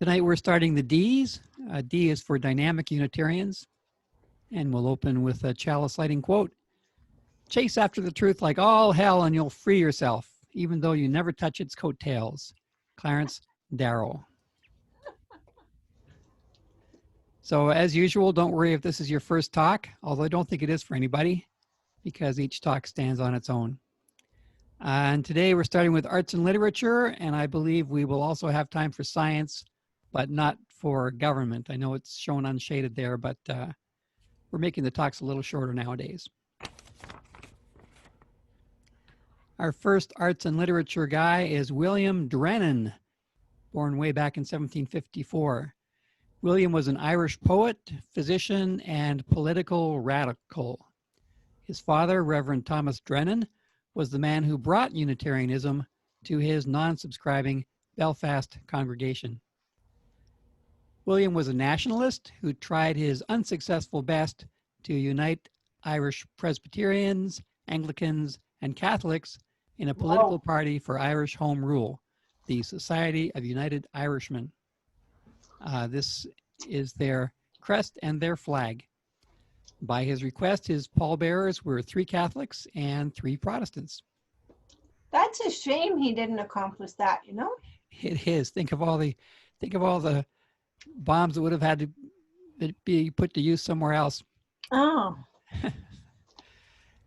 Tonight we're starting the D's. D is for dynamic Unitarians. And we'll open with a chalice lighting quote. Chase after the truth like all hell and you'll free yourself, even though you never touch its coattails. Clarence Darrow. So as usual, don't worry if this is your first talk, although I don't think it is for anybody, because each talk stands on its own. And today we're starting with arts and literature, and I believe we will also have time for science, but not for government. I know it's shown unshaded there, but we're making the talks a little shorter nowadays. Our first arts and literature guy is William Drennan, born way back in 1754. William was an Irish poet, physician, and political radical. His father, Reverend Thomas Drennan, was the man who brought Unitarianism to his non-subscribing Belfast congregation. William was a nationalist who tried his unsuccessful best to unite Irish Presbyterians, Anglicans, and Catholics in a political party for Irish Home Rule, the Society of United Irishmen. This is their crest and their flag. By his request, his pallbearers were 3 Catholics and 3 Protestants. That's a shame he didn't accomplish that, you know? It is. Think of all the bombs that would have had to be put to use somewhere else. Oh.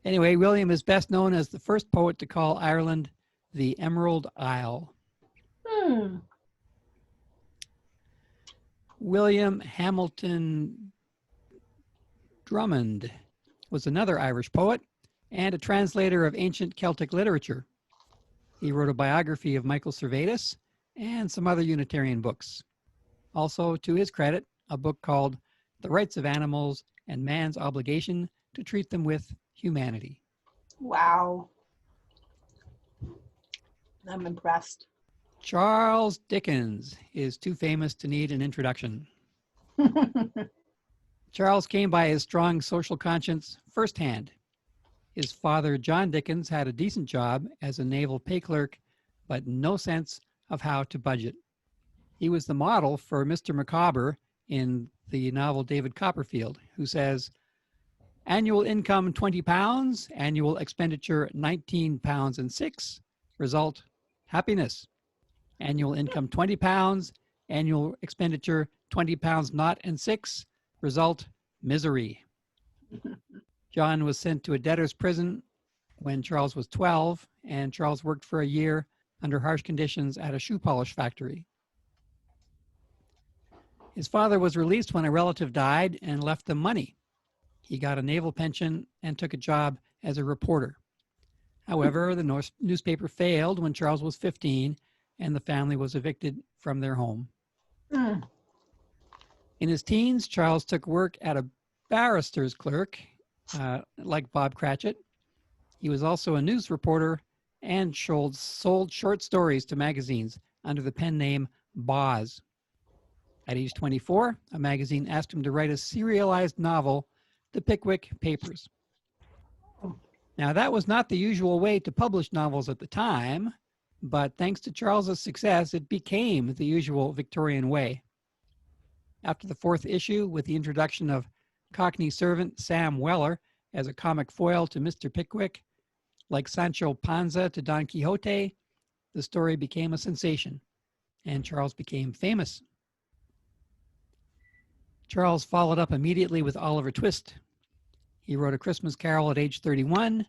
Anyway, William is best known as the first poet to call Ireland the Emerald Isle. William Hamilton Drummond was another Irish poet and a translator of ancient Celtic literature. He wrote a biography of Michael Servetus and some other Unitarian books. Also, to his credit, a book called The Rights of Animals and Man's Obligation to Treat Them with Humanity. Wow. I'm impressed. Charles Dickens is too famous to need an introduction. Charles came by his strong social conscience firsthand. His father, John Dickens, had a decent job as a naval pay clerk, but no sense of how to budget. He was the model for Mr. Micawber in the novel David Copperfield, who says, annual income £20, annual expenditure £19 and 6, result happiness. Annual income £20, annual expenditure £20 not and 6, result misery. John was sent to a debtor's prison when Charles was 12, and Charles worked for a year under harsh conditions at a shoe polish factory. His father was released when a relative died and left them money. He got a naval pension and took a job as a reporter. However, the newspaper failed when Charles was 15, and the family was evicted from their home. In his teens, Charles took work at a barrister's clerk, like Bob Cratchit. He was also a news reporter and sold short stories to magazines under the pen name Boz. At age 24, a magazine asked him to write a serialized novel, The Pickwick Papers. Now, that was not the usual way to publish novels at the time, but thanks to Charles's success, it became the usual Victorian way. After the 4th issue, with the introduction of Cockney servant Sam Weller as a comic foil to Mr. Pickwick, like Sancho Panza to Don Quixote, the story became a sensation, and Charles became famous. Charles followed up immediately with Oliver Twist. He wrote A Christmas Carol at age 31,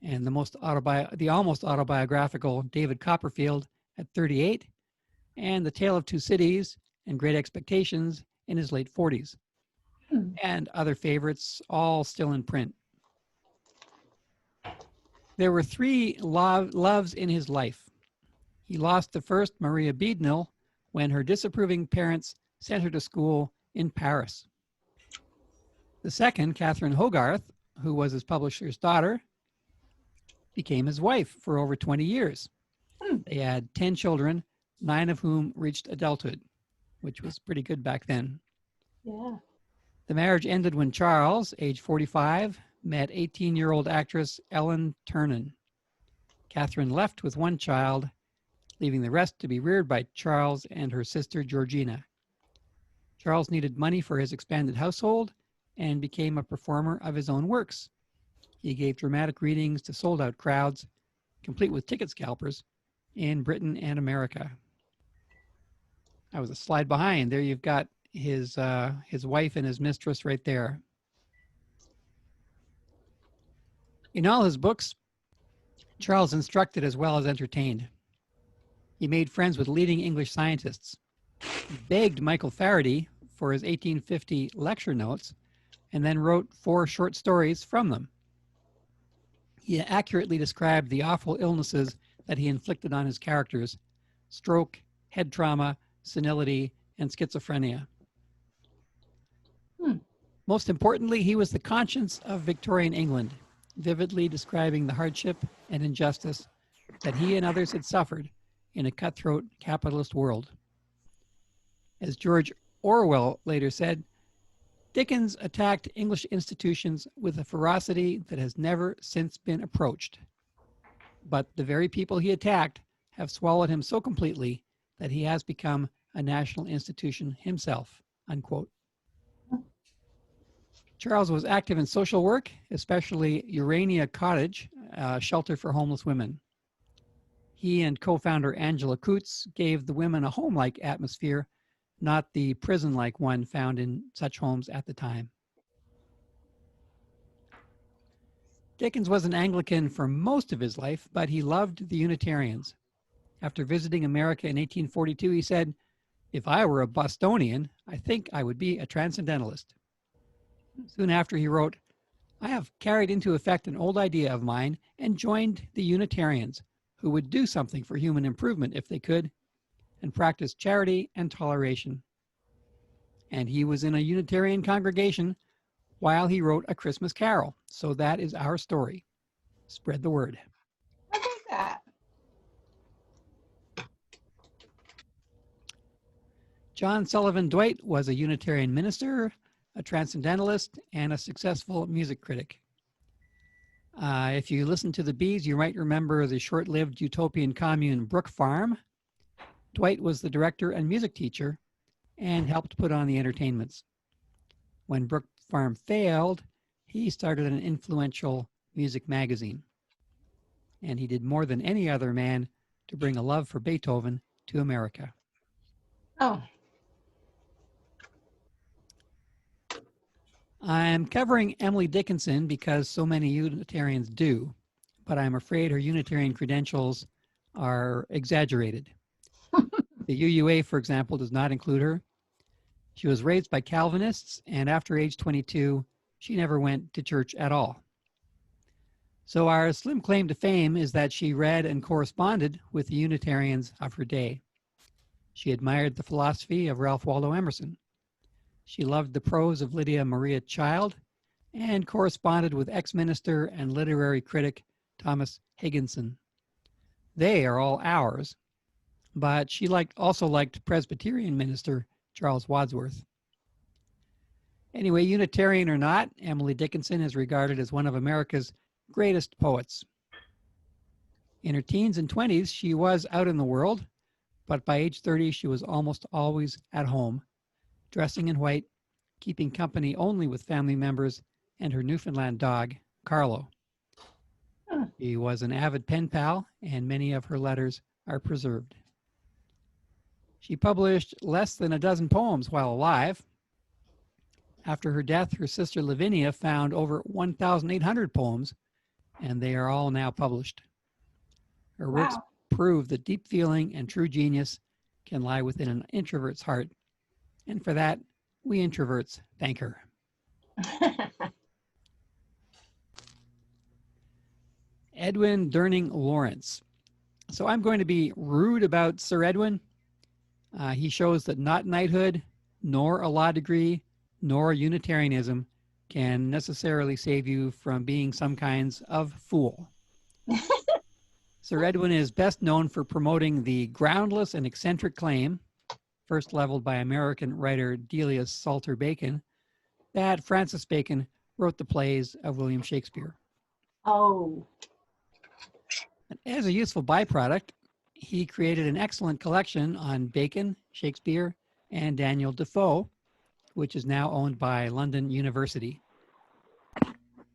and the almost autobiographical David Copperfield at 38, and The Tale of Two Cities and Great Expectations in his late 40s, and other favorites, all still in print. There were 3 loves in his life. He lost the first, Maria Beadnell, when her disapproving parents sent her to school in Paris. The second, Catherine Hogarth, who was his publisher's daughter, became his wife for over 20 years. They had 10 children, 9 of whom reached adulthood, which was pretty good back then. Yeah. The marriage ended when Charles, age 45, met 18-year-old actress Ellen Ternan. Catherine left with 1 child, leaving the rest to be reared by Charles and her sister Georgina. Charles needed money for his expanded household and became a performer of his own works. He gave dramatic readings to sold-out crowds, complete with ticket scalpers, in Britain and America. I was a slide behind. There you've got his wife and his mistress right there. In all his books, Charles instructed as well as entertained. He made friends with leading English scientists. He begged Michael Faraday for his 1850 lecture notes and then wrote 4 short stories from them. He accurately described the awful illnesses that he inflicted on his characters: stroke, head trauma, senility, and schizophrenia. Most importantly, he was the conscience of Victorian England, vividly describing the hardship and injustice that he and others had suffered in a cutthroat capitalist world. As George Orwell later said, Dickens attacked English institutions with a ferocity that has never since been approached. But the very people he attacked have swallowed him so completely that he has become a national institution himself, unquote. Charles was active in social work, especially Urania Cottage, a shelter for homeless women. He and co-founder Angela Coutts gave the women a home-like atmosphere, not the prison-like one found in such homes at the time. Dickens was an Anglican for most of his life, but he loved the Unitarians. After visiting America in 1842, he said, "If I were a Bostonian, I think I would be a transcendentalist." Soon after, he wrote, "I have carried into effect an old idea of mine and joined the Unitarians, who would do something for human improvement if they could, and practice charity and toleration." And he was in a Unitarian congregation while he wrote A Christmas Carol. So that is our story. Spread the word. I like that. John Sullivan Dwight was a Unitarian minister, a transcendentalist, and a successful music critic. If you listen to the Bees, you might remember the short-lived utopian commune Brook Farm. Dwight was the director and music teacher and helped put on the entertainments. When Brook Farm failed, he started an influential music magazine. And he did more than any other man to bring a love for Beethoven to America. Oh, I'm covering Emily Dickinson because so many Unitarians do, but I'm afraid her Unitarian credentials are exaggerated. The UUA, for example, does not include her. She was raised by Calvinists, and after age 22, she never went to church at all. So our slim claim to fame is that she read and corresponded with the Unitarians of her day. She admired the philosophy of Ralph Waldo Emerson. She loved the prose of Lydia Maria Child and corresponded with ex-minister and literary critic Thomas Higginson. They are all ours, but she also liked Presbyterian minister Charles Wadsworth. Anyway, Unitarian or not, Emily Dickinson is regarded as one of America's greatest poets. In her teens and 20s, she was out in the world, but by age 30, she was almost always at home, dressing in white, keeping company only with family members and her Newfoundland dog, Carlo. She was an avid pen pal, and many of her letters are preserved. She published less than a dozen poems while alive. After her death, her sister Lavinia found over 1,800 poems, and they are all now published. Her works prove that deep feeling and true genius can lie within an introvert's heart, and for that, we introverts thank her. Edwin Durning-Lawrence. So I'm going to be rude about Sir Edwin. He shows that not knighthood, nor a law degree, nor Unitarianism can necessarily save you from being some kinds of fool. Sir Edwin is best known for promoting the groundless and eccentric claim, first leveled by American writer Delia Salter Bacon, that Francis Bacon wrote the plays of William Shakespeare. oh. As a useful byproduct, he created an excellent collection on Bacon, Shakespeare, and Daniel Defoe, which is now owned by London University.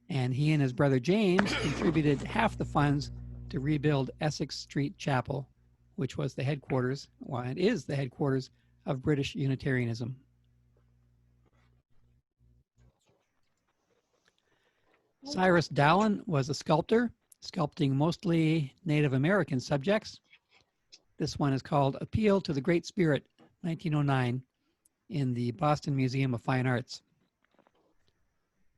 And he and his brother James contributed half the funds to rebuild Essex Street Chapel, which was the headquarters, well, it is the headquarters of British Unitarianism. Cyrus Dallin was a sculptor, sculpting mostly Native American subjects. This one is called Appeal to the Great Spirit, 1909, in the Boston Museum of Fine Arts.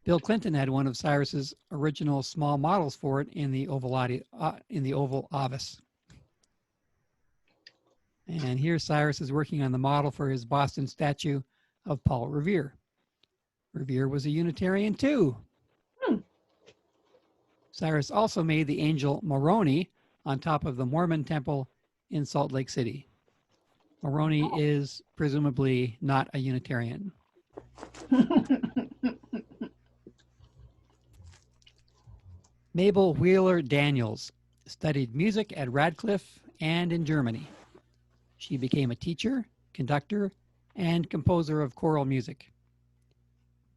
Bill Clinton had one of Cyrus's original small models for it in the Oval Office. And here Cyrus is working on the model for his Boston statue of Paul Revere. Revere was a Unitarian too. Cyrus also made the angel Moroni on top of the Mormon temple in Salt Lake City. Moroni is presumably not a Unitarian. Mabel Wheeler Daniels studied music at Radcliffe and in Germany. She became a teacher, conductor, and composer of choral music.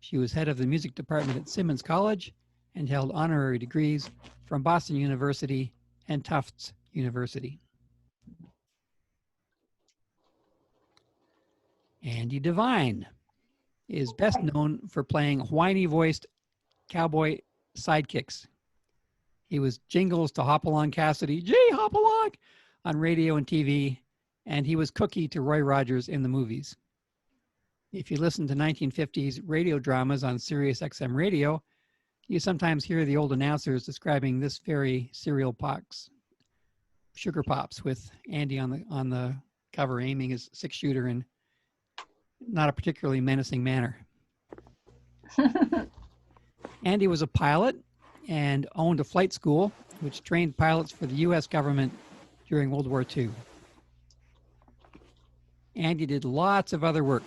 She was head of the music department at Simmons College and held honorary degrees from Boston University and Tufts University. Andy Devine is best known for playing whiny-voiced cowboy sidekicks. He was Jingles to Hopalong Cassidy, gee, Hopalong, on radio and TV, and he was Cookie to Roy Rogers in the movies. If you listen to 1950s radio dramas on Sirius XM radio, you sometimes hear the old announcers describing this very cereal box, Sugar Pops, with Andy on the cover aiming his six-shooter in not a particularly menacing manner. Andy was a pilot and owned a flight school which trained pilots for the U.S. government during World War II. Andy did lots of other work.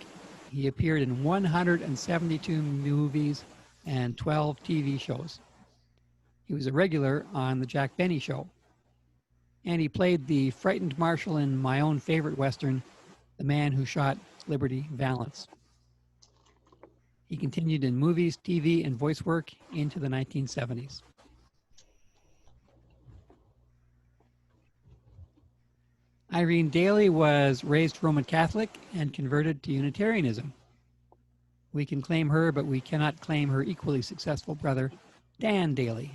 He appeared in 172 movies and 12 TV shows. He was a regular on The Jack Benny Show. And he played the frightened marshal in my own favorite Western, The Man Who Shot Liberty Valance. He continued in movies, TV, and voice work into the 1970s. Irene Dailey was raised Roman Catholic and converted to Unitarianism. We can claim her, but we cannot claim her equally successful brother, Dan Dailey.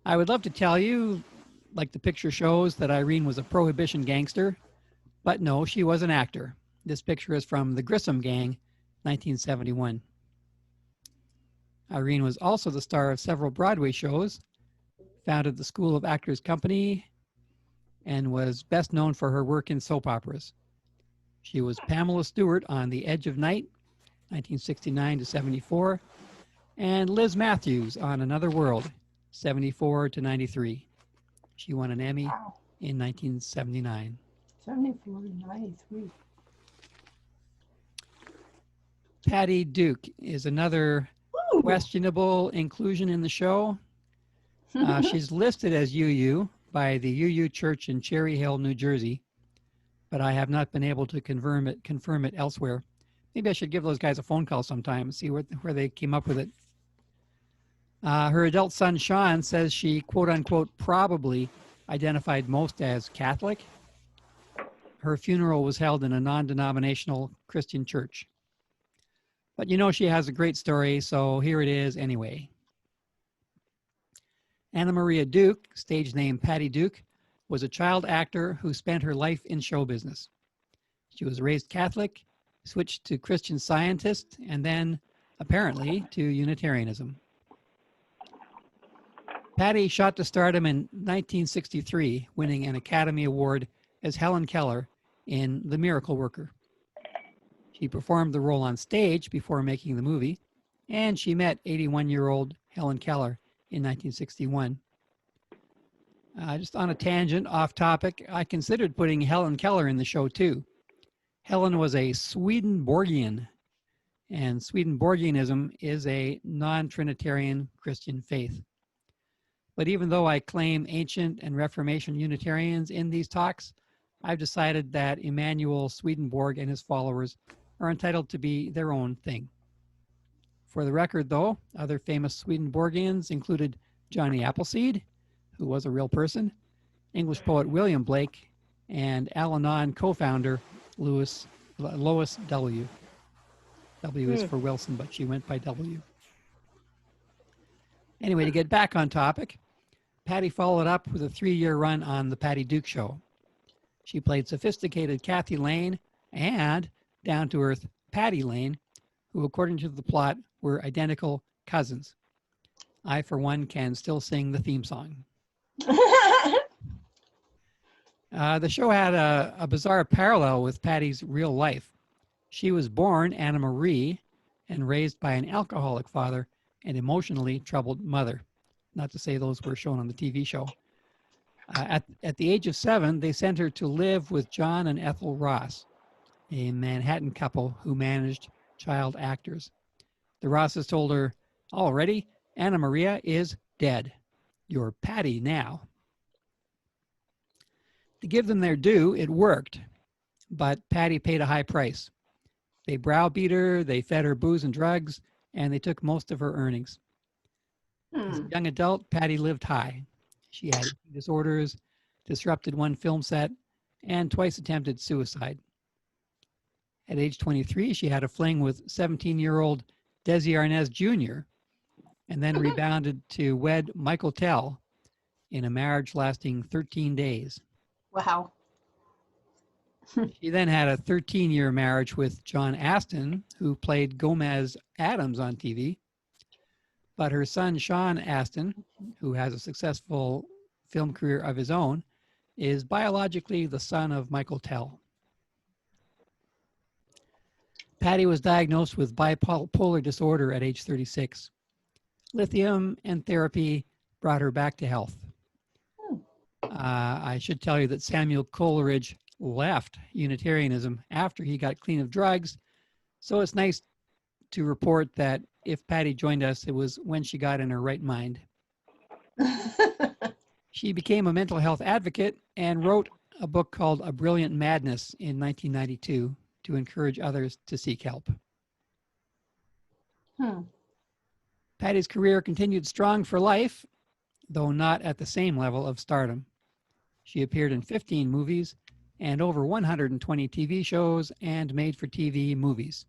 I would love to tell you, like the picture shows, that Irene was a prohibition gangster, but no, she was an actor. This picture is from The Grissom Gang, 1971. Irene was also the star of several Broadway shows, founded the School of Actors Company, and was best known for her work in soap operas. She was Pamela Stewart on The Edge of Night, 1969 to 74, and Liz Matthews on Another World, 74 to 93. She won an Emmy in 1979. 74 to 93. Patty Duke is another questionable inclusion in the show. She's listed as UU by the UU Church in Cherry Hill, New Jersey, but I have not been able to confirm it elsewhere. Maybe I should give those guys a phone call sometime and see where they came up with it. Her adult son, Sean, says she, quote unquote, probably identified most as Catholic. Her funeral was held in a non-denominational Christian church. But you know she has a great story, so here it is anyway. Anna Maria Duke, stage name Patty Duke, was a child actor who spent her life in show business. She was raised Catholic, switched to Christian Scientist, and then, apparently, to Unitarianism. Patty shot to stardom in 1963, winning an Academy Award as Helen Keller in The Miracle Worker. She performed the role on stage before making the movie, and she met 81-year-old Helen Keller in 1961. Just on a tangent, off topic, I considered putting Helen Keller in the show too. Helen was a Swedenborgian, and Swedenborgianism is a non-Trinitarian Christian faith. But even though I claim ancient and Reformation Unitarians in these talks, I've decided that Emanuel Swedenborg and his followers are entitled to be their own thing. For the record, though, other famous Swedenborgians included Johnny Appleseed, who was a real person, English poet William Blake, and Al-Anon co-founder Lois W. W is for Wilson, but she went by W. Anyway, to get back on topic, Patty followed up with a 3-year run on The Patty Duke Show. She played sophisticated Kathy Lane and down-to-earth Patty Lane, who, according to the plot, were identical cousins. I, for one, can still sing the theme song. The show had a bizarre parallel with Patty's real life. She was born Anna Marie and raised by an alcoholic father and emotionally troubled mother. Not to say those were shown on the TV show. At the age of 7, they sent her to live with John and Ethel Ross, a Manhattan couple who managed child actors. The Rosses told her, already, Anna Maria is dead. You're Patty now. To give them their due, it worked, but Patty paid a high price. They browbeat her, they fed her booze and drugs, and they took most of her earnings. As a young adult, Patty lived high. She had eating disorders, disrupted one film set, and twice attempted suicide. At age 23, she had a fling with 17-year-old Desi Arnaz Jr., and then rebounded to wed Michael Tell in a marriage lasting 13 days. Wow. She then had a 13-year marriage with John Aston, who played Gomez Adams on TV. But her son, Sean Aston, who has a successful film career of his own, is biologically the son of Michael Tell. Patty was diagnosed with bipolar disorder at age 36. Lithium and therapy brought her back to health. I should tell you that Samuel Coleridge left Unitarianism after he got clean of drugs, so it's nice to report that if Patty joined us, it was when she got in her right mind. She became a mental health advocate and wrote a book called A Brilliant Madness in 1992 to encourage others to seek help. Patty's career continued strong for life, though not at the same level of stardom. She appeared in 15 movies and over 120 TV shows and made-for-TV movies.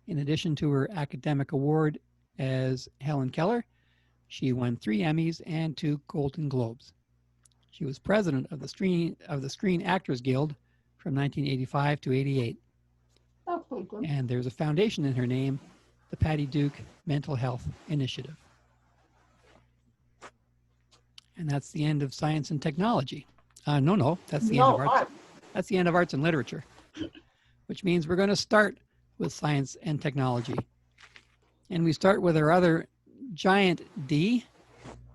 In addition to her academic award as Helen Keller, she won 3 Emmys and 2 Golden Globes. She was president of the Screen Actors Guild from 1985 to 88. Oh, good. And there's a foundation in her name, the Patty Duke Mental Health Initiative. And that's the end of science and technology. No, that's the end of arts. That's the end of arts and literature, which means we're going to start with science and technology. And we start with our other giant D,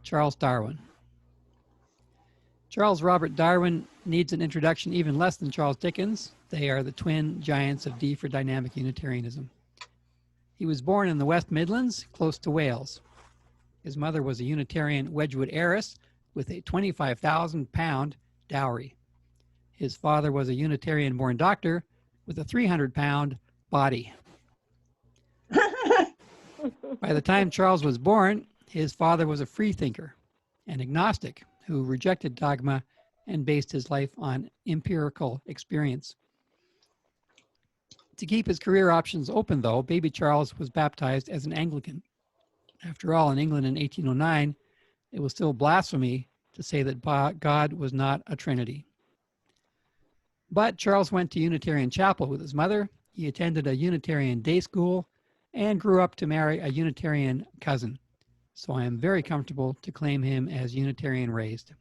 Charles Darwin. Charles Robert Darwin needs an introduction even less than Charles Dickens. They are the twin giants of D for dynamic Unitarianism. He was born in the West Midlands, close to Wales. His mother was a Unitarian Wedgwood heiress with a £25,000 dowry. His father was a Unitarian-born doctor with a £300 body. By the time Charles was born, his father was a freethinker, an agnostic who rejected dogma and based his life on empirical experience. To keep his career options open, though, baby Charles was baptized as an Anglican. After all, in England in 1809, it was still blasphemy to say that God was not a Trinity. But Charles went to Unitarian chapel with his mother. He attended a Unitarian day school and grew up to marry a Unitarian cousin. So I am very comfortable to claim him as Unitarian raised.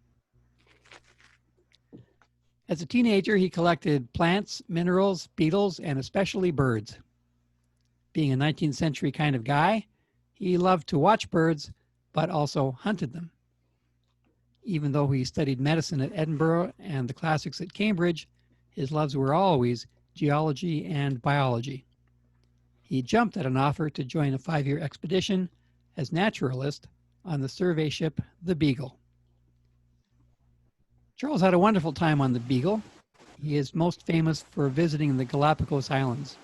As a teenager, he collected plants, minerals, beetles, and especially birds. Being a 19th century kind of guy, he loved to watch birds, but also hunted them. Even though he studied medicine at Edinburgh and the classics at Cambridge, his loves were always geology and biology. He jumped at an offer to join a 5-year expedition as naturalist on the survey ship, the Beagle. Charles had a wonderful time on the Beagle. He is most famous for visiting the Galapagos Islands.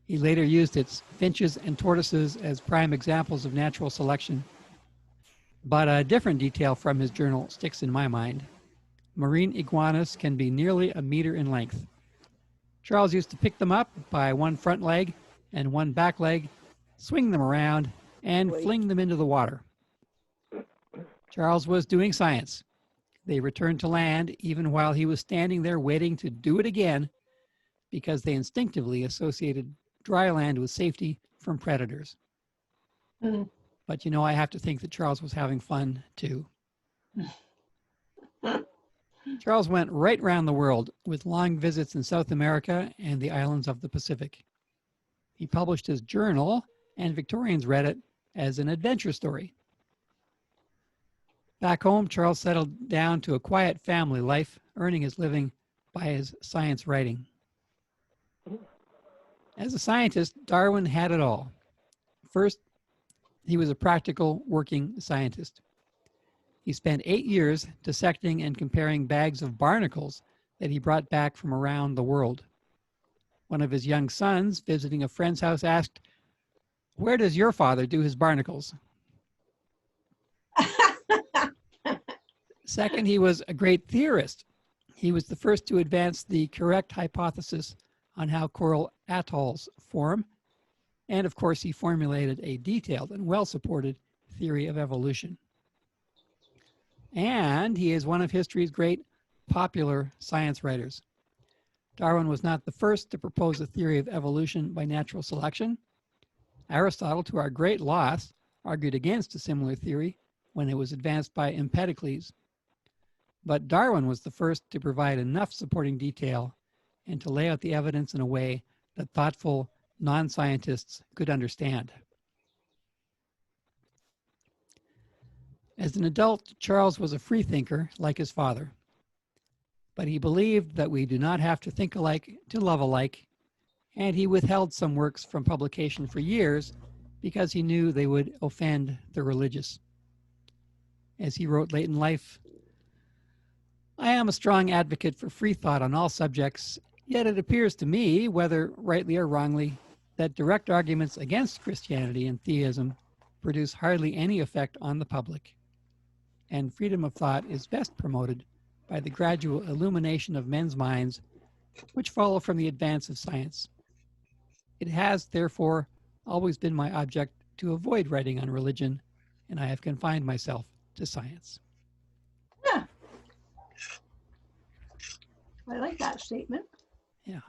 He later used its finches and tortoises as prime examples of natural selection. But a different detail from his journal sticks in my mind. Marine iguanas can be nearly a meter in length. Charles used to pick them up by one front leg and one back leg, swing them around, and fling them into the water. Charles was doing science. They returned to land even while he was standing there waiting to do it again because they instinctively associated dry land with safety from predators. Mm. But you know, I have to think that Charles was having fun too. Charles went right around the world with long visits in South America and the islands of the Pacific. He published his journal, and Victorians read it as an adventure story. Back home, Charles settled down to a quiet family life, earning his living by his science writing. As a scientist, Darwin had it all. First, he was a practical working scientist. He spent 8 years dissecting and comparing bags of barnacles that he brought back from around the world. One of his young sons, visiting a friend's house, asked, "Where does your father do his barnacles?" Second, he was a great theorist. He was the first to advance the correct hypothesis on how coral atolls form. And of course, he formulated a detailed and well-supported theory of evolution. And he is one of history's great popular science writers. Darwin was not the first to propose a theory of evolution by natural selection. Aristotle, to our great loss, argued against a similar theory when it was advanced by Empedocles. But Darwin was the first to provide enough supporting detail and to lay out the evidence in a way that thoughtful non-scientists could understand. As an adult, Charles was a freethinker like his father. But he believed that we do not have to think alike to love alike, and he withheld some works from publication for years because he knew they would offend the religious. As he wrote late in life, "I am a strong advocate for free thought on all subjects, yet it appears to me, whether rightly or wrongly, that direct arguments against Christianity and theism produce hardly any effect on the public, and freedom of thought is best promoted by the gradual illumination of men's minds, which follow from the advance of science. It has, therefore, always been my object to avoid writing on religion, and I have confined myself to science." Yeah. I like that statement. Yeah.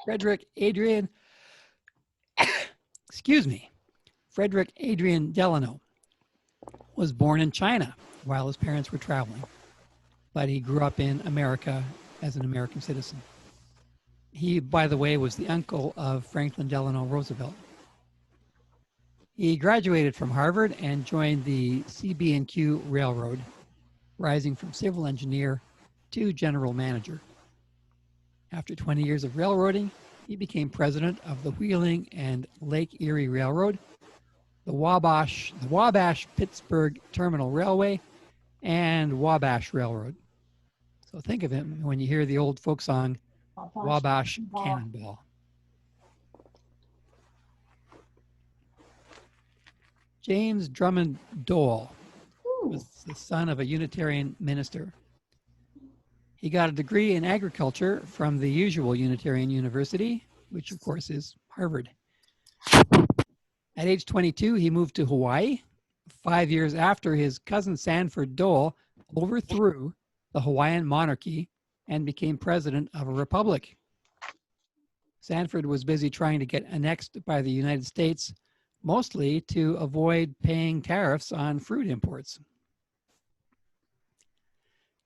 Frederic Adrian, Frederic Adrian Delano was born in China while his parents were traveling, but he grew up in America as an American citizen. He, by the way, was the uncle of Franklin Delano Roosevelt. He graduated from Harvard and joined the CB&Q Railroad, rising from civil engineer to general manager. After 20 years of railroading, he became president of the Wheeling and Lake Erie Railroad, the Wabash-Pittsburgh Terminal Railway, and Wabash Railroad. So think of him when you hear the old folk song, Wabash Cannonball. James Drummond Dole was the son of a Unitarian minister. He got a degree in agriculture from the usual Unitarian university, which of course is Harvard. At age 22, he moved to Hawaii. 5 years after, his cousin Sanford Dole overthrew the Hawaiian monarchy and became president of a republic. Sanford was busy trying to get annexed by the United States, mostly to avoid paying tariffs on fruit imports.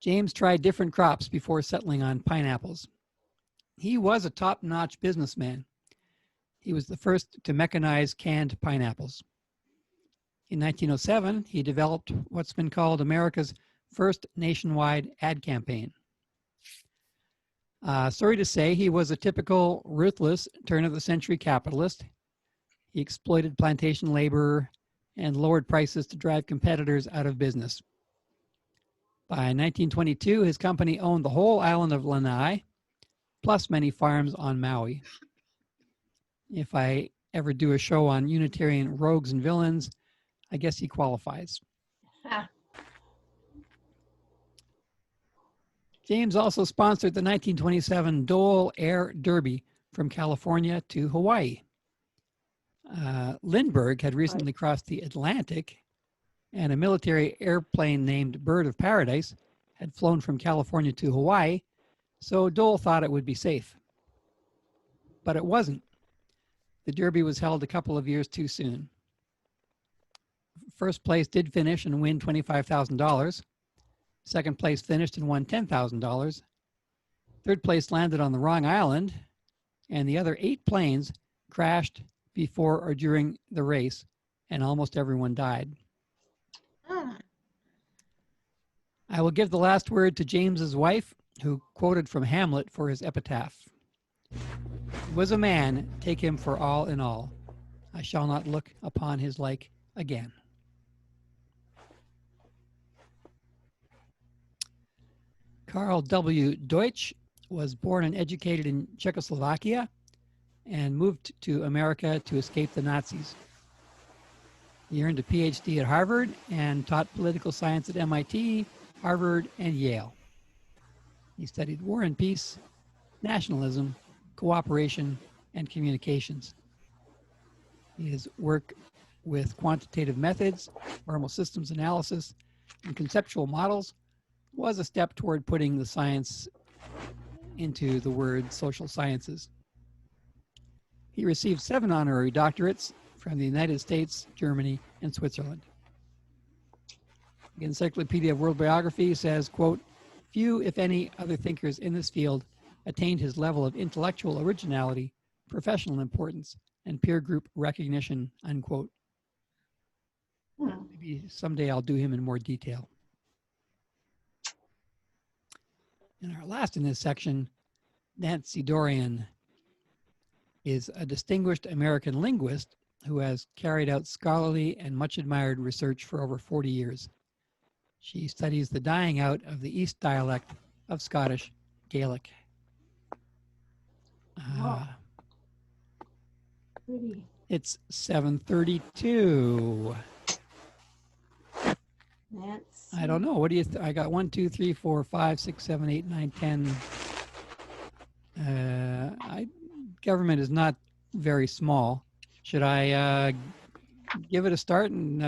James tried different crops before settling on pineapples. He was a top-notch businessman. He was the first to mechanize canned pineapples. In 1907, he developed what's been called America's first nationwide ad campaign. Sorry to say, he was a typical ruthless turn-of-the-century capitalist. He exploited plantation labor, and lowered prices to drive competitors out of business. By 1922, his company owned the whole island of Lanai, plus many farms on Maui. If I ever do a show on Unitarian rogues and villains, I guess he qualifies. Ah, James also sponsored the 1927 Dole Air Derby from California to Hawaii. Lindbergh had recently crossed the Atlantic, and a military airplane named Bird of Paradise had flown from California to Hawaii, so Dole thought it would be safe. But it wasn't. The Derby was held a couple of years too soon. First place did finish and win $25,000. Second place finished and won $10,000. Third place landed on the wrong island, and the other 8 planes crashed before or during the race, and almost everyone died. I will give the last word to James's wife, who quoted from Hamlet for his epitaph. He was a man, take him for all in all. I shall not look upon his like again. Karl W. Deutsch was born and educated in Czechoslovakia and moved to America to escape the Nazis. He earned a PhD at Harvard and taught political science at MIT, Harvard, and Yale. He studied war and peace, nationalism, cooperation, and communications. His work with quantitative methods, formal systems analysis, and conceptual models was a step toward putting the science into the word social sciences. He received 7 honorary doctorates from the United States, Germany, and Switzerland. The Encyclopedia of World Biography says, quote, few, if any, other thinkers in this field attained his level of intellectual originality, professional importance, and peer group recognition, unquote. Maybe someday I'll do him in more detail. And our last in this section, Nancy Dorian, is a distinguished American linguist who has carried out scholarly and much admired research for over 40 years. She studies the dying out of the East dialect of Scottish Gaelic. pretty. It's 7:32. That's I don't know. What do you? I got 1, 2, 3, 4, 5, 6, 7, 8, 9, 10. Government is not very small. Should I give it a start, and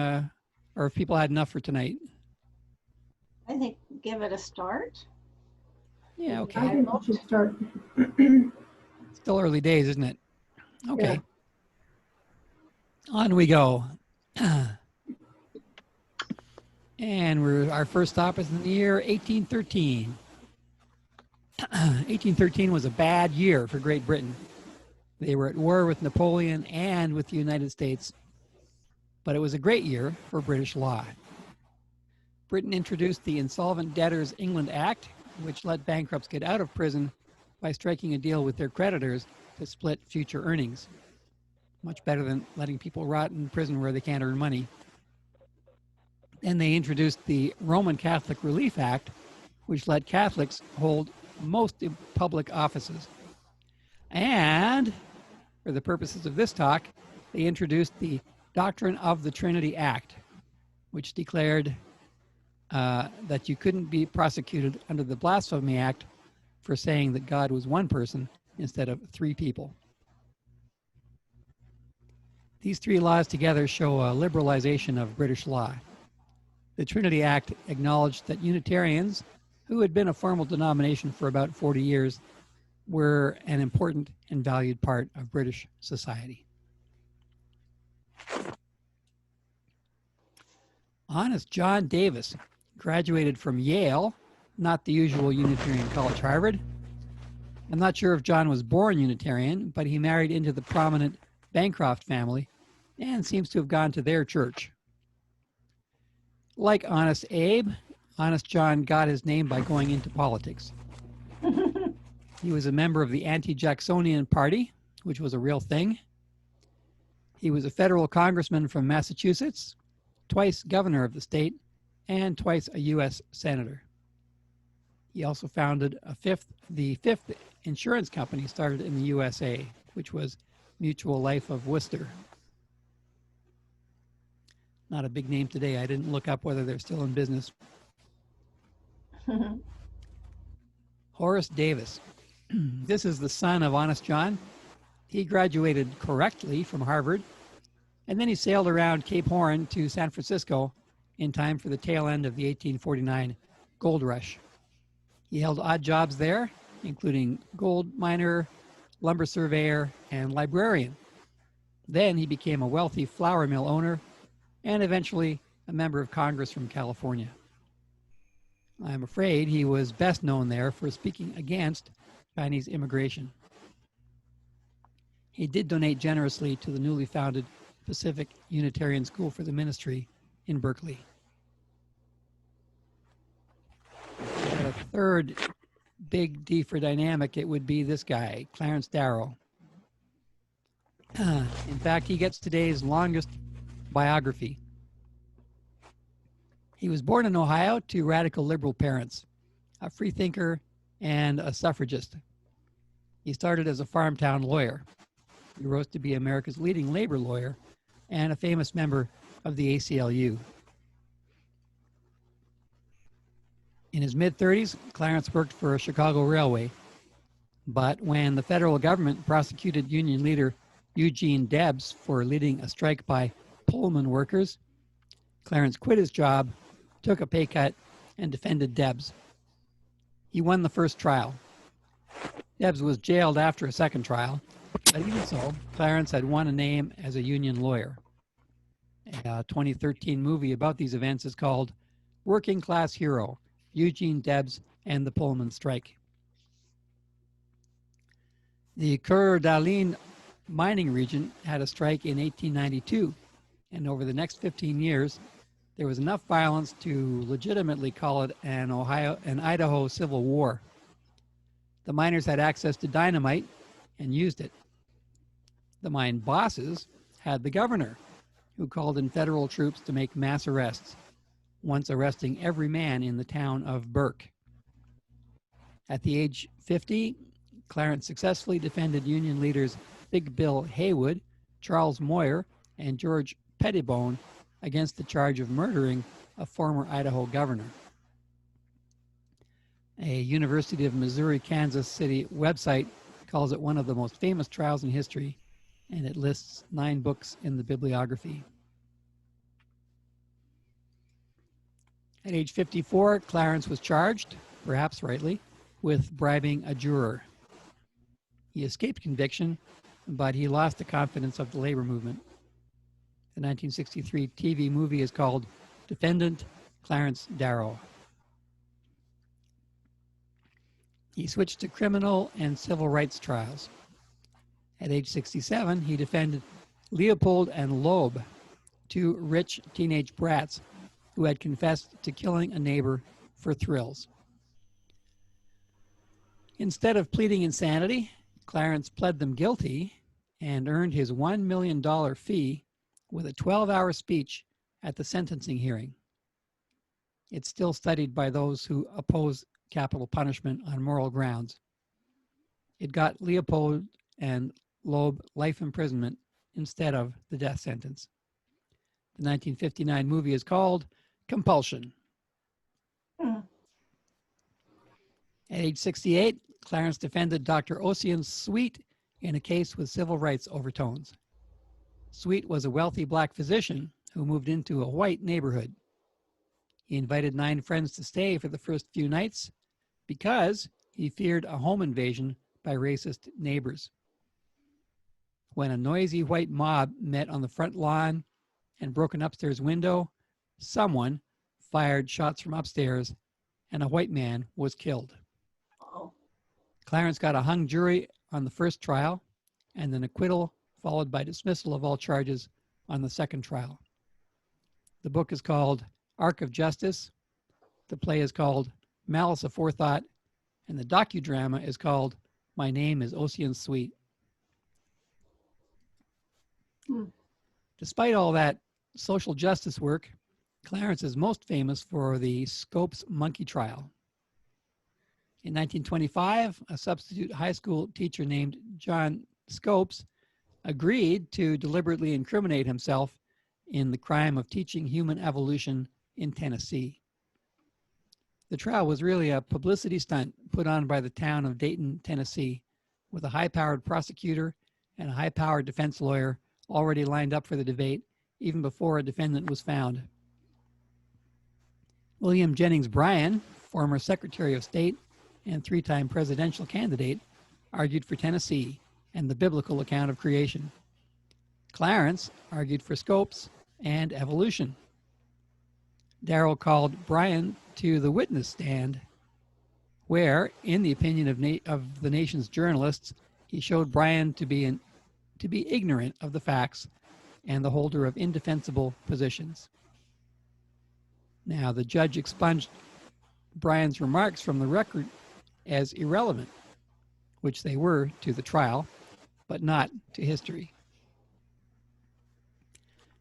or if people had enough for tonight? I think give it a start. Yeah. Okay. I think we should start. Still early days, isn't it? Okay. On we go. And our first stop is in the year 1813. 1813 was a bad year for Great Britain. They were at war with Napoleon and with the United States, but it was a great year for British law. Britain introduced the Insolvent Debtors England Act, which let bankrupts get out of prison by striking a deal with their creditors to split future earnings. Much better than letting people rot in prison where they can't earn money. And they introduced the Roman Catholic Relief Act, which let Catholics hold most public offices. And for the purposes of this talk, they introduced the Doctrine of the Trinity Act, which declared that you couldn't be prosecuted under the Blasphemy Act for saying that God was one person instead of 3 people. These 3 laws together show a liberalization of British law. The Trinity Act acknowledged that Unitarians, who had been a formal denomination for about 40 years, were an important and valued part of British society. Honest John Davis graduated from Yale, not the usual Unitarian college, Harvard. I'm not sure if John was born Unitarian, but he married into the prominent Bancroft family and seems to have gone to their church. Like Honest Abe, Honest John got his name by going into politics. He was a member of the anti-Jacksonian Party, which was a real thing. He was a federal congressman from Massachusetts, twice governor of the state, and twice a U.S. senator. He also founded the fifth insurance company started in the USA, which was Mutual Life of Worcester. Not a big name today. I didn't look up whether they're still in business. Horace Davis. This is the son of Honest John. He graduated correctly from Harvard, and then he sailed around Cape Horn to San Francisco in time for the tail end of the 1849 gold rush. He held odd jobs there, including gold miner, lumber surveyor, and librarian. Then he became a wealthy flour mill owner and eventually a member of Congress from California. I'm afraid he was best known there for speaking against Chinese immigration. He did donate generously to the newly founded Pacific Unitarian School for the Ministry in Berkeley. The third big D for dynamic, it would be this guy, Clarence Darrow. In fact, he gets today's longest biography. He was born in Ohio to radical liberal parents, a freethinker and a suffragist. He started as a farm town lawyer. He rose to be America's leading labor lawyer and a famous member of the ACLU. In his mid-30s, Clarence worked for Chicago Railway, but when the federal government prosecuted union leader Eugene Debs for leading a strike by Pullman workers, Clarence quit his job, took a pay cut, and defended Debs. He won the first trial. Debs was jailed after a second trial, but even so, Clarence had won a name as a union lawyer. A 2013 movie about these events is called Working Class Hero, Eugene Debs and the Pullman Strike. The Dallin mining region had a strike in 1892, and over the next 15 years, there was enough violence to legitimately call it an Idaho Civil War. The miners had access to dynamite and used it. The mine bosses had the governor, who called in federal troops to make mass arrests, once arresting every man in the town of Burke. At the age 50, Clarence successfully defended Union leaders Big Bill Haywood, Charles Moyer, and George Pettibone against the charge of murdering a former Idaho governor. A University of Missouri-Kansas City website calls it one of the most famous trials in history, and it lists 9 books in the bibliography. At age 54, Clarence was charged, perhaps rightly, with bribing a juror. He escaped conviction, but he lost the confidence of the labor movement. The 1963 TV movie is called Defendant Clarence Darrow. He switched to criminal and civil rights trials. At age 67, he defended Leopold and Loeb, 2 rich teenage brats who had confessed to killing a neighbor for thrills. Instead of pleading insanity, Clarence pled them guilty and earned his $1 million fee with a 12-hour speech at the sentencing hearing. It's still studied by those who oppose capital punishment on moral grounds. It got Leopold and Loeb life imprisonment instead of the death sentence. The 1959 movie is called Compulsion. At age 68, Clarence defended Dr. Ossian Sweet in a case with civil rights overtones. Sweet was a wealthy black physician who moved into a white neighborhood. He invited 9 friends to stay for the first few nights because he feared a home invasion by racist neighbors. When a noisy white mob met on the front lawn and broke an upstairs window, someone fired shots from upstairs and a white man was killed. Clarence got a hung jury on the first trial and an acquittal followed by dismissal of all charges on the second trial. The book is called Arc of Justice. The play is called Malice Aforethought, and the docudrama is called My Name is Ossian Sweet. Despite all that social justice work, Clarence is most famous for the Scopes monkey trial. In 1925, a substitute high school teacher named John Scopes agreed to deliberately incriminate himself in the crime of teaching human evolution in Tennessee. The trial was really a publicity stunt put on by the town of Dayton, Tennessee, with a high-powered prosecutor and a high-powered defense lawyer already lined up for the debate even before a defendant was found. William Jennings Bryan, former Secretary of State and three-time presidential candidate, argued for Tennessee and the biblical account of creation. Clarence argued for Scopes and evolution. Darrow called Bryan to the witness stand, where, in the opinion of the nation's journalists, he showed Bryan to be ignorant of the facts and the holder of indefensible positions. Now, the judge expunged Bryan's remarks from the record as irrelevant, which they were to the trial, but not to history.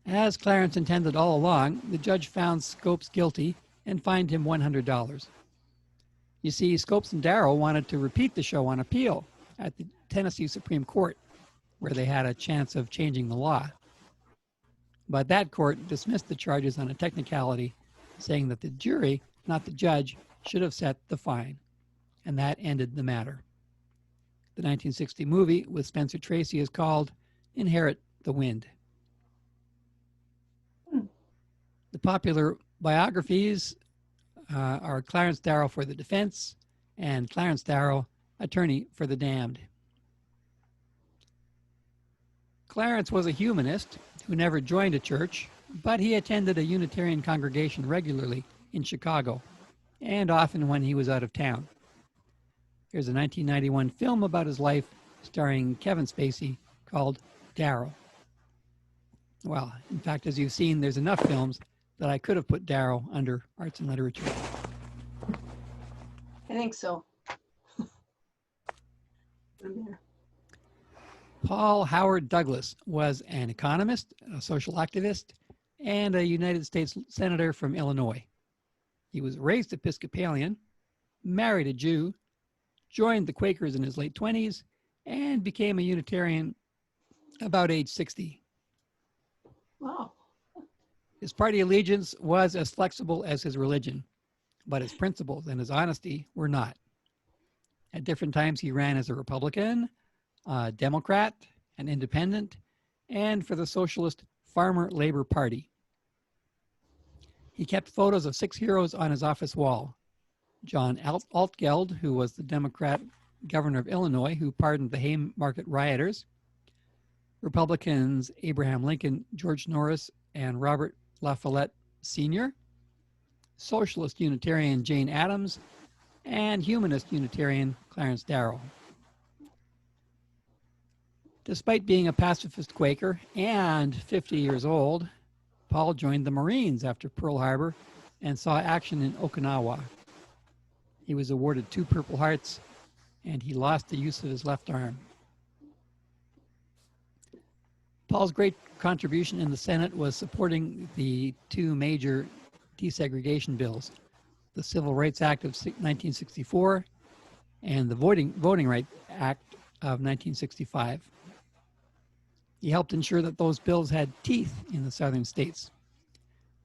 As Clarence intended all along, the judge found Scopes guilty and fined him $100. You see, Scopes and Darrow wanted to repeat the show on appeal at the Tennessee Supreme Court, where they had a chance of changing the law. But that court dismissed the charges on a technicality, saying that the jury, not the judge, should have set the fine. And that ended the matter. The 1960 movie with Spencer Tracy is called Inherit the Wind. The popular biographies are Clarence Darrow for the defense and Clarence Darrow, attorney for the damned. Clarence was a humanist who never joined a church, but he attended a Unitarian congregation regularly in Chicago, and often when he was out of town. Here's a 1991 film about his life starring Kevin Spacey called Darrow. Well, in fact, as you've seen, there's enough films that I could have put Darrow under arts and literature. I think so. Paul Howard Douglas was an economist, a social activist, and a United States Senator from Illinois. He was raised Episcopalian, married a Jew, joined the Quakers in his late 20s, and became a Unitarian about age 60. Wow. His party allegiance was as flexible as his religion, but his principles and his honesty were not. At different times, he ran as a Republican, a Democrat, an independent, and for the Socialist Farmer Labor Party. He kept photos of 6 heroes on his office wall. John Altgeld, who was the Democrat governor of Illinois, who pardoned the Haymarket rioters. Republicans Abraham Lincoln, George Norris, and Robert La Follette Sr., Socialist Unitarian Jane Addams, and Humanist Unitarian Clarence Darrow. Despite being a pacifist Quaker and 50 years old, Paul joined the Marines after Pearl Harbor and saw action in Okinawa. He was awarded 2 Purple Hearts, and he lost the use of his left arm. Paul's great contribution in the Senate was supporting the 2 major desegregation bills, the Civil Rights Act of 1964 and the Voting Rights Act of 1965. He helped ensure that those bills had teeth in the southern states.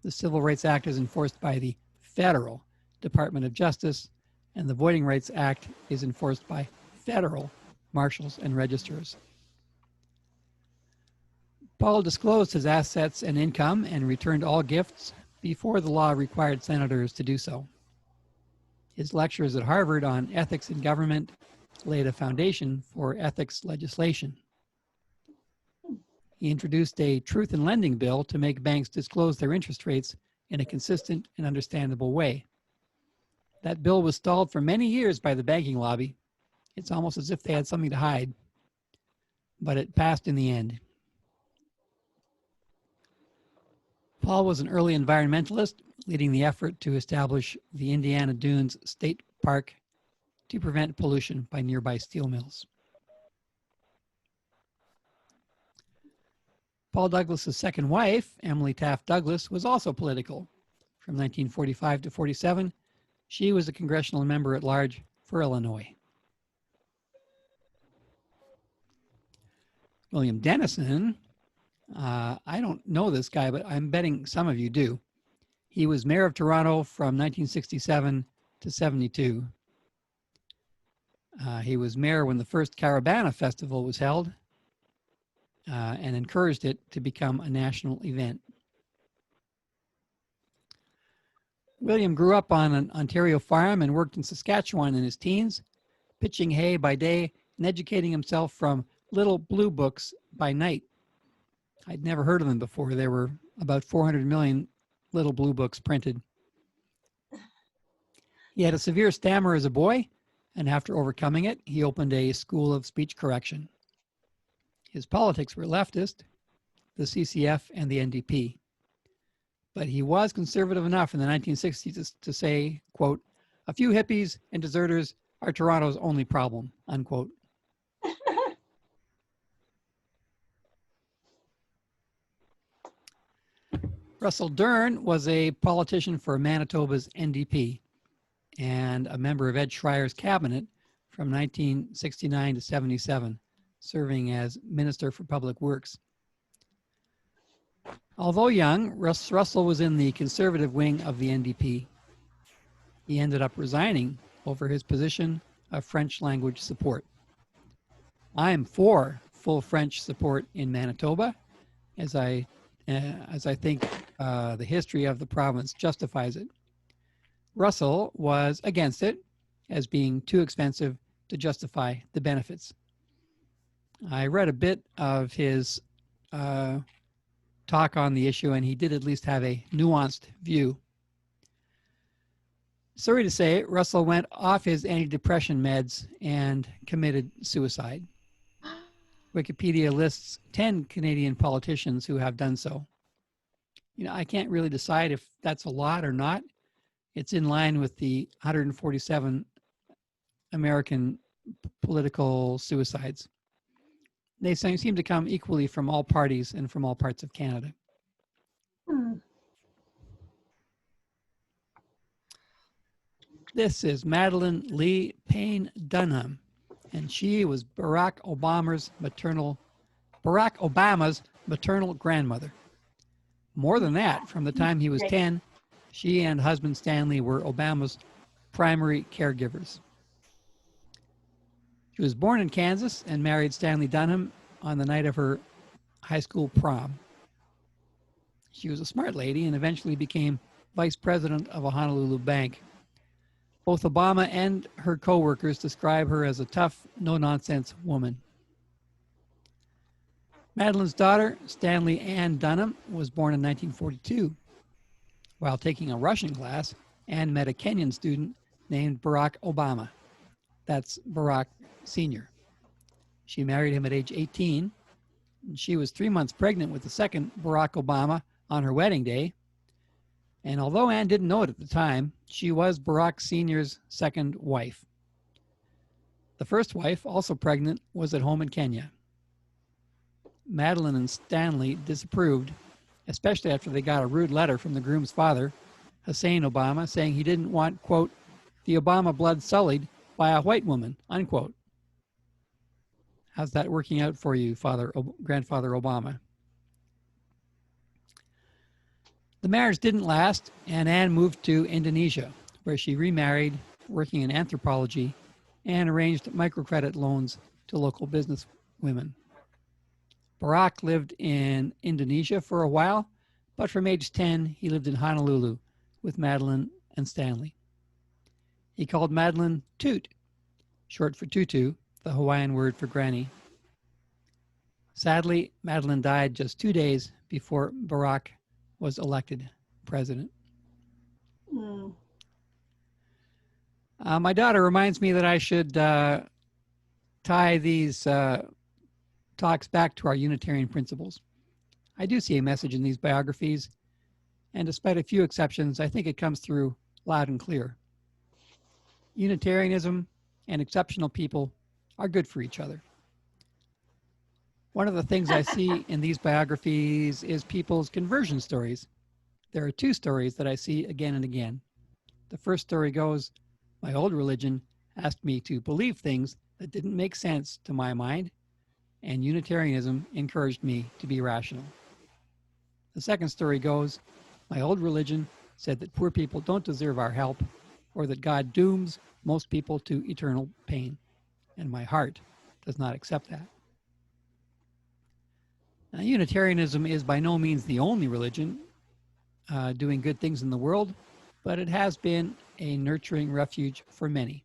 The Civil Rights Act is enforced by the federal Department of Justice, and the Voting Rights Act is enforced by federal marshals and registers. Paul disclosed his assets and income and returned all gifts before the law required senators to do so. His lectures at Harvard on ethics in government laid a foundation for ethics legislation. He introduced a truth in lending bill to make banks disclose their interest rates in a consistent and understandable way. That bill was stalled for many years by the banking lobby. It's almost as if they had something to hide, but it passed in the end. Paul was an early environmentalist, leading the effort to establish the Indiana Dunes State Park to prevent pollution by nearby steel mills. Paul Douglas's second wife, Emily Taft Douglas, was also political. From 1945 to 47, she was a congressional member at large for Illinois. William Dennison, I don't know this guy, but I'm betting some of you do. He was mayor of Toronto from 1967 to 72. He was mayor when the first Caravana Festival was held and encouraged it to become a national event. William grew up on an Ontario farm and worked in Saskatchewan in his teens, pitching hay by day and educating himself from little blue books by night. I'd never heard of them before. There were about 400 million little blue books printed. He had a severe stammer as a boy, and after overcoming it, he opened a school of speech correction. His politics were leftist, the CCF and the NDP. But he was conservative enough in the 1960s to say, quote, "A few hippies and deserters are Toronto's only problem," unquote. Russell Dern was a politician for Manitoba's NDP and a member of Ed Schreier's cabinet from 1969 to 77, serving as Minister for Public Works. Although young, Russell was in the conservative wing of the NDP. He ended up resigning over his position of French language support. I am for full French support in Manitoba, as I think the history of the province justifies it. Russell was against it as being too expensive to justify the benefits. I read a bit of his talk on the issue, and he did at least have a nuanced view. Sorry to say, Russell went off his antidepressant meds and committed suicide. Wikipedia lists 10 Canadian politicians who have done so. You know, I can't really decide if that's a lot or not. It's in line with the 147 American political suicides. They seem to come equally from all parties and from all parts of Canada. This is Madeleine Lee Payne Dunham, and she was Barack Obama's maternal grandmother. More than that, from the time he was 10, she and husband Stanley were Obama's primary caregivers. She was born in Kansas and married Stanley Dunham on the night of her high school prom. She was a smart lady and eventually became vice president of a Honolulu bank. Both Obama and her co-workers describe her as a tough, no-nonsense woman. Madeleine's daughter, Stanley Ann Dunham, was born in 1942. While taking a Russian class, Ann met a Kenyan student named Barack Obama. That's Barack Sr. She married him at age 18. And she was 3 months pregnant with the second Barack Obama on her wedding day. And although Ann didn't know it at the time, she was Barack Sr.'s second wife. The first wife, also pregnant, was at home in Kenya. Madeleine and Stanley disapproved, especially after they got a rude letter from the groom's father, Hussein Obama, saying he didn't want, quote, the Obama blood sullied by a white woman, unquote. How's that working out for you, Grandfather Obama? The marriage didn't last, and Anne moved to Indonesia, where she remarried, working in anthropology, and arranged microcredit loans to local business women. Barack lived in Indonesia for a while, but from age 10, he lived in Honolulu with Madeleine and Stanley. He called Madeleine Toot, short for tutu, the Hawaiian word for granny. Sadly, Madeleine died just 2 days before Barack was elected president. My daughter reminds me that I should tie these talks back to our Unitarian principles. I do see a message in these biographies, and despite a few exceptions, I think it comes through loud and clear. Unitarianism and exceptional people are good for each other. One of the things I see in these biographies is people's conversion stories. There are two stories that I see again and again. The first story goes, my old religion asked me to believe things that didn't make sense to my mind, and Unitarianism encouraged me to be rational. The second story goes, my old religion said that poor people don't deserve our help, or that God dooms most people to eternal pain, and my heart does not accept that. Now, Unitarianism is by no means the only religion doing good things in the world, but it has been a nurturing refuge for many.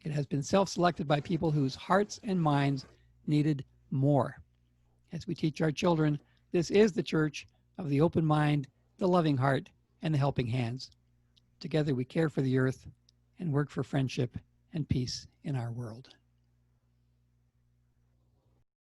It has been self-selected by people whose hearts and minds needed more. As we teach our children, this is the church of the open mind, the loving heart, and the helping hands. Together we care for the earth and work for friendship and peace in our world.